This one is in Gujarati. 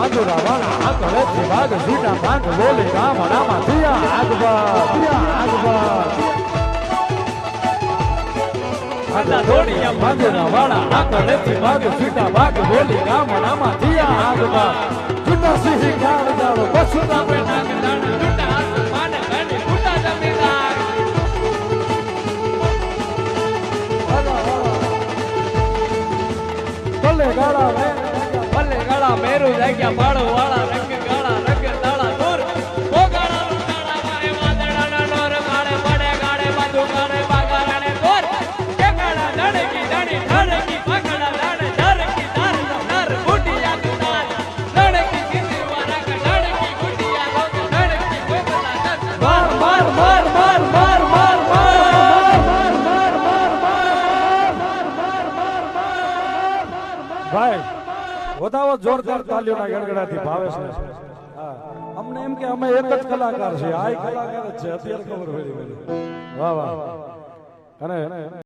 બાંધુરા વાળા આકળે થી વાગ સીટા બાંધ બોલે ગામડામાં થયા આગબર આલા દોડિયા બાંધુરા વાળા આકળે થી વાગ સીટા બાગ બોલે ગામડામાં થયા આગબર જુટા સિંહ ગાળ જાળો બસુતા પે નાગ દાણા જુટા આસમાન ગણે જુટા જમીદાર ભલે ગાળા મેરું જાગ્યા પાડો વાળા રંગ ગાળા રંગ તાળા દૂર ઓ ગાળા તાળા મારે વાદળાના નોર મારે પડે ગાડે બાજુ ગાડે બાગારાને દોર કે ગાળા ધડકી ધણી ધડકી પકડા લાડે ધરકી ધાર નર ગુટિયા દુનાર ધડકી કિંદી વારા કે ધડકી ગુટિયા લોક ધડકી ગોગલા માર માર માર માર માર માર ભાઈ વધાવો જોરદાર તાલીઓના ગડગડાથી ભાવેશ ને અમને એમ કે અમે એક જ કલાકાર છીએ આ કલાકાર જ છે અત્યારે ખબર પડી વાહ વાહ અને